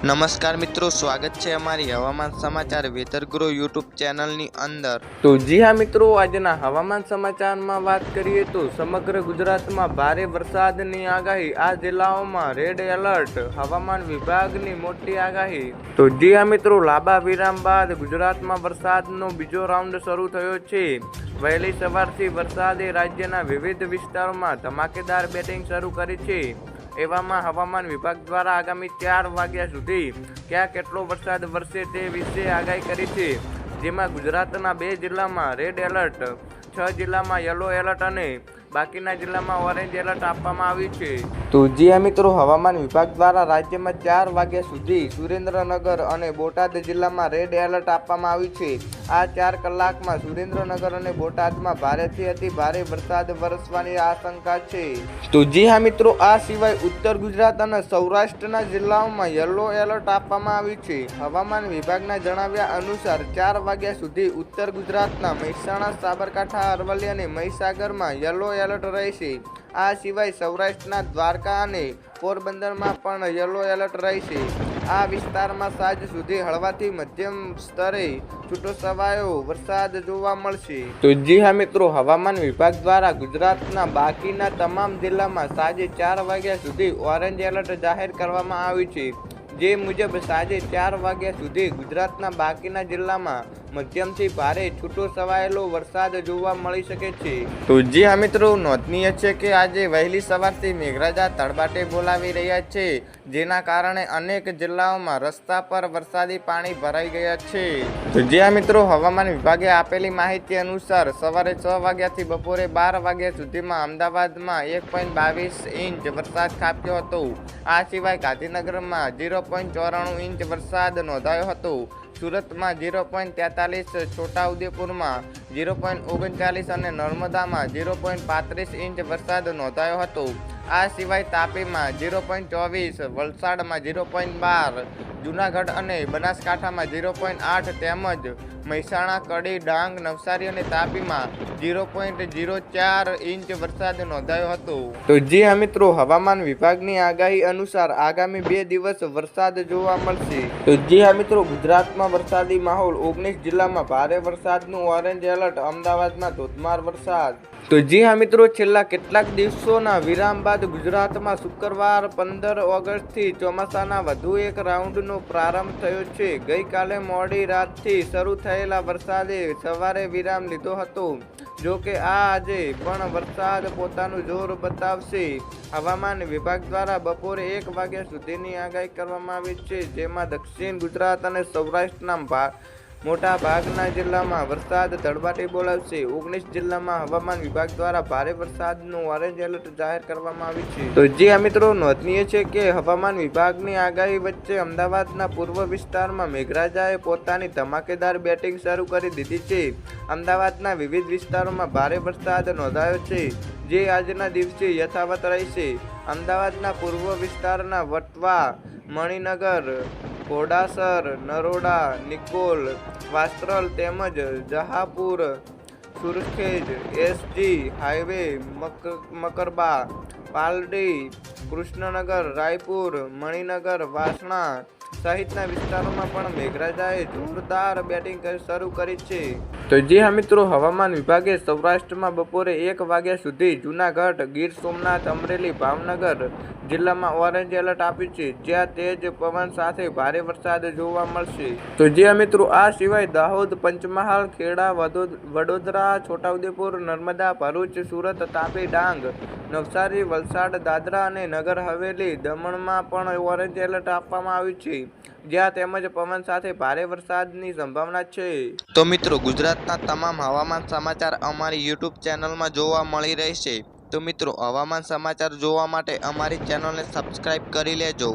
નમસ્કાર મિત્રો, સ્વાગત છે અમારી હવામાન સમાચાર વેધર ગુરુ યુટ્યુબ ચેનલની અંદર। તો જી હા મિત્રો, આજના હવામાન સમાચારમાં વાત કરીએ તો સમગ્ર ગુજરાતમાં ભારે વરસાદની આગાહી। આ જિલ્લાઓમાં રેડ એલર્ટ, હવામાન વિભાગની મોટી આગાહી। તો જી હા મિત્રો, લાંબા વિરામ બાદ ગુજરાતમાં વરસાદનો બીજો રાઉન્ડ શરૂ થયો છે। વહેલી સવારથી વરસાદે રાજ્યના વિવિધ વિસ્તારોમાં ધમાકેદાર બેટિંગ શરૂ કરી છે। એવામાં હવામાન વિભાગ દ્વારા આગામી 4 વાગ્યા સુધી ક્યાં કેટલો વરસાદ વરસે તે વિશે આગાહી કરી છે, જેમાં ગુજરાતના 2 જિલ્લામાં રેડ એલર્ટ, 6 જિલ્લામાં યલો એલર્ટ અને બાકીના જિલ્લામાં ઓરેન્જ એલર્ટ આપવામાં આવ્યું છે। તો જી હા મિત્રો, હવામાન વિભાગ દ્વારા રાજ્યમાં 4 વાગ્યા સુધી સુરેન્દ્રનગર અને બોટાદ જિલ્લામાં રેડ એલર્ટ આપવામાં આવ્યું છે। આ 4 કલાકમાં સુરેન્દ્રનગર અને બોટાદમાં ભારેથી અતિ ભારે વરસાદ વરસવાની આશંકા છે। તો જી હા મિત્રો, આ સિવાય ઉત્તર ગુજરાત અને સૌરાષ્ટ્રના જિલ્લાઓમાં યલો એલર્ટ આપવામાં આવ્યું છે। હવામાન વિભાગના જણાવ્યા અનુસાર 4 વાગ્યા સુધી ઉત્તર ગુજરાતના મહેસાણા, સાબરકાંઠા, અરવલ્લી અને મહીસાગરમાં યલો એલર્ટ રહેશે। આ સિવાય સૌરાષ્ટ્રના દ્વારકા અને પોરબંદરમાં પણ યલો એલર્ટ રહેશે। આ વિસ્તારમાં સાંજ સુધી હળવાથી મધ્યમ સ્તરે છૂટોછવાયો વરસાદ જોવા મળશે। તો જી હા મિત્રો, હવામાન વિભાગ દ્વારા ગુજરાતના બાકીના તમામ જિલ્લામાં સાંજે 4 વાગ્યા સુધી ઓરેન્જ એલર્ટ જાહેર કરવામાં આવ્યું છે। જે મુજબ સાંજે 4 વાગ્યા સુધી ગુજરાતના બાકીના જિલ્લામાં મધ્યમથી ભારે છૂટો છવાયેલો વરસાદ જોવા મળી શકે છે। તો જી હા મિત્રો, નોંધનીય છે કે આજે વહેલી સવારથી મેઘરાજા તડબાટે બોલાવી રહ્યા છે, જેના કારણે અનેક જિલ્લાઓમાં રસ્તા પર વરસાદી પાણી ભરાઈ ગયા છે। તો જી હા મિત્રો, હવામાન વિભાગે આપેલી માહિતી અનુસાર સવારે 6 વાગ્યાથી બપોરે 12 વાગ્યા સુધીમાં અમદાવાદમાં 1.22 ઇંચ વરસાદ ખાબક્યો હતો। આ સિવાય ગાંધીનગરમાં 0.94 ઇંચ વરસાદ નોંધાયો હતો। સુરતમાં 0.43, છોટાઉદેપુરમાં 0.39 અને નર્મદામાં 0.35 ઇંચ વરસાદ નોંધાયો હતો। આ સિવાય તાપીમાં 0.24, વલસાડમાં 0.12, જૂનાગઢ અને બનાસકાંઠામાં 0.8 તેમજ મહેસાણા, કડી, ડાંગ, નવસારી અને તાપીમાં 0.04 ઇંચ વરસાદ નોંધાયો હતો। તો જી હા મિત્રો, હવામાન વિભાગની આગાહી અનુસાર આગામી 2 દિવસ વરસાદ જોવા મળશે। તો જી હા મિત્રો, ગુજરાતમાં વરસાદી માહોલ, 19 જિલ્લામાં ભારે વરસાદનું ઓરેન્જ એલર્ટ, અમદાવાદમાં ધોધમાર વરસાદ। તો જી હા મિત્રો, છેલ્લા કેટલાક દિવસોના વિરામ બાદ ગુજરાતમાં શુક્રવાર 15 ઓગસ્ટથી ચોમાસાના વધુ એક રાઉન્ડનો પ્રારંભ થયો છે। ગઈકાલે મોડી રાતથી શરૂ થયેલા વરસાદે સવારે વિરામ લીધો હતો, જો કે આજે પણ વરસાદ પોતાનું જોર બતાવશે। હવામાન વિભાગ દ્વારા બપોરે 1 વાગ્યા સુધીની આગાહી કરવામાં આવી છે, જેમાં દક્ષિણ ગુજરાત અને સૌરાષ્ટ્રના મોટા ભાગના જિલ્લામાં વરસાદ ધડબાટી બોલાવશે। 19 જિલ્લામાં હવામાન વિભાગ દ્વારા ભારે વરસાદનું ઓરેન્જ એલર્ટ જાહેર કરવામાં આવ્યું છે। તો જી હા મિત્રો, નોંધનીય છે કે હવામાન વિભાગની આગાહી વચ્ચે અમદાવાદના પૂર્વ વિસ્તારમાં મેઘરાજાએ પોતાની ધમાકેદાર બેટિંગ શરૂ કરી દીધી છે। અમદાવાદના વિવિધ વિસ્તારોમાં ભારે વરસાદ નોંધાયો છે, જે આજના દિવસે યથાવત રહેશે। અમદાવાદના પૂર્વ વિસ્તારના વટવા, મણિનગર, ઘોડાસર, નરોડા, નિકોલ, વાસ્ત્રલ તેમજ જહાપુર, સુરખેજ, એસજી હાઈવે, મકરબા, પાલડી, કૃષ્ણનગર, રાયપુર, મણિનગર, વાસણા સહિતના વિસ્તારોમાં પણ મેઘરાજાએ જોરદાર બેટિંગ શરૂ કરી છે। તો જી હા મિત્રો, હવામાન વિભાગે સૌરાષ્ટ્રમાં બપોરે 1 વાગ્યા સુધી જૂનાગઢ, ગીર સોમનાથ, અમરેલી, ભાવનગર જિલ્લામાં ઓરેન્જ એલર્ટ આપ્યું છે, જ્યાં તેજ પવન સાથે ભારે વરસાદ જોવા મળશે। તો જી હા મિત્રો, આ સિવાય દાહોદ, પંચમહાલ, ખેડા, વડોદરા, છોટાઉદેપુર, નર્મદા, ભરૂચ, સુરત, તાપી, ડાંગ, નવસારી, વલસાડ, દાદરા અને નગર હવેલી, દમણમાં પણ ઓરેન્જ એલર્ટ આપવામાં આવ્યું છે, જ્યાં તેમજ પવન સાથે ભારે વરસાદની સંભાવના છે। તો મિત્રો, ગુજરાતના તમામ હવામાન સમાચાર અમારી યુટ્યુબ ચેનલમાં જોવા મળી રહેશે। તો મિત્રો, હવામાન સમાચાર જોવા માટે અમારી ચેનલને સબસ્ક્રાઇબ કરી લેજો।